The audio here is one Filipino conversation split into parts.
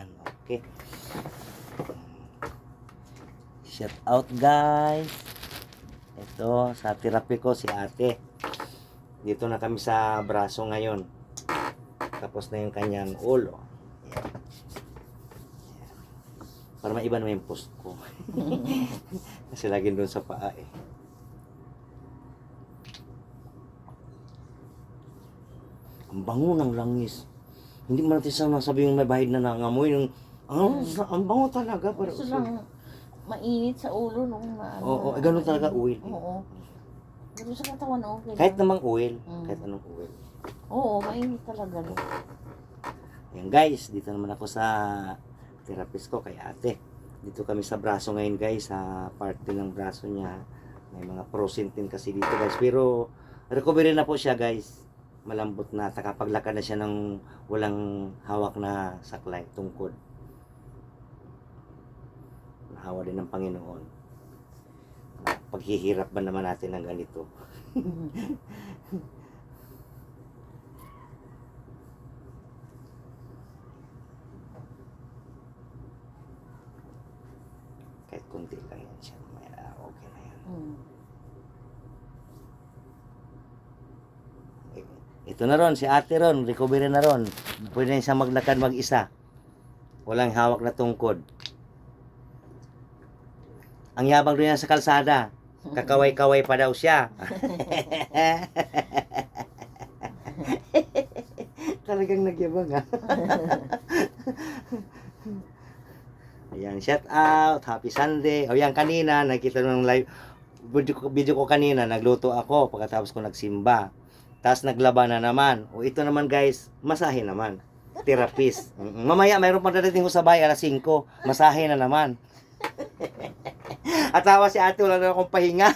Yan, okay. Shout out guys. Ito, sa therapy ko si ate. Dito na kami sa braso ngayon. Tapos na yung kanyang ulo. Yan. Yan. Para maiba naman yung post ko. Kasi lagi doon sa paa eh. Ang bango ng langis. Hindi mo natin sa masabi yung may bahid na nangamoy. Yung, ang bango talaga. Gusto lang mainit sa ulo nung maano. Oo, ganun talaga oil. Oo. Pero sa katawan okay. Kahit lang. namang oil. Kahit anong oil. Oo, mainit talaga. Ayan guys, dito naman ako sa therapist ko kay ate. Dito kami sa braso ngayon guys, sa parte ng braso niya. May mga prosentin kasi dito guys. Pero recovery na po siya guys. Malambot na, nakapaglakad na siya ng walang hawak na saklay, tungkod. Nahawa din ng Panginoon. Paghihirap ba naman natin ng ganito? Kahit kunti lang yan siya. Okay na yan. Ito na ron, si ate ron, recovery na ron. Pwede na siya maglakad mag-isa. Walang hawak na tungkod. Ang yabang doon yan sa kalsada. Kakaway-kaway pa daw siya. Talagang nagyabang ha. Ayan, shout out, happy Sunday. O yan, kanina, nakita nung live, video ko kanina, nagluto ako pagkatapos ko nagsimba. Tapos naglaba na naman. O ito naman guys, masahe naman. Therapist. Mamaya, mayroon pa dadating ko sa bahay, alas 5. Masahe na naman. At tawa si ate, wala na akong pahinga.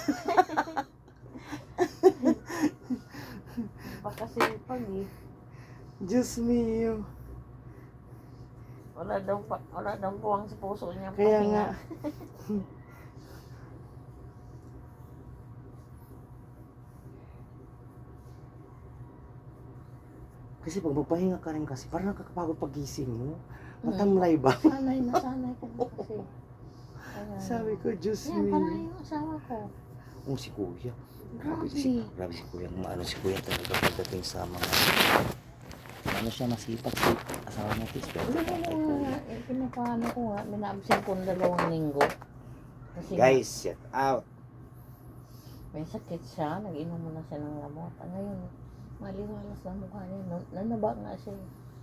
Baka sipag eh. Diyos mio. Wala daw buwang sa puso niya. Kaya pahinga. nga. Kasi pag magpahinga ka rin kasi, parang nakakapagod pagising mo. Matamlay ba? Sanay na ko na kasi. Ayan. Sabi ko, Diyos Yan, mio. parang yung asawa ko. Si Kuya. Grabe. Grabe si Kuya. Maano si Kuya talaga pagdating sa mga... Ano siya, masipag si asawa niya. Pinapano ko nga, minabsing ko 2 linggo. Kasi Guys, shout out. may sakit siya, nag-inom muna siya ng lamot. Ngayon, maliwalas na mukha niya. Nanaba nga siya.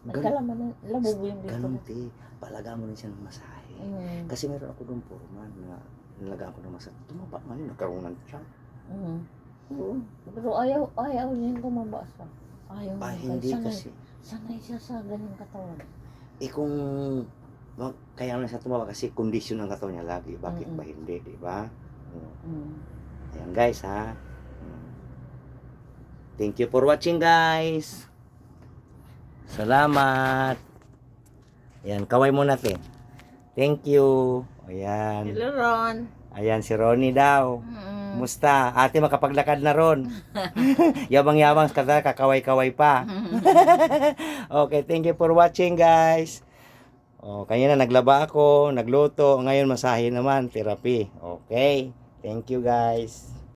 Nagkalaman na, labubo yung dito. Ganun, te. Palagaan mo rin siya ng masahe. Kasi meron ako doon foreman na nalagaan ko ng masahe. Tumaba nga yun, nagkaroon ng siya. Pero ayaw niya yung tumaba siya. Ayaw niya. Hindi kasi. Sanay siya sa ganyang katawan. Kung kaya na siya tumaba kasi kondisyon ng katawan niya lagi. Bakit ba hindi, di ba? Ayan guys ha. Thank you for watching guys. Salamat. Ayan, kaway mo natin. Thank you. Ayan. Hello, Ron. Ayan, si Ronnie daw. Musta? Ate, makapaglakad na ron. Yabang-yabang, kakaway-kaway pa. Okay, thank you for watching guys. Kanya na naglaba ako, nagluto. Ngayon masahe naman, therapy. Okay, thank you guys.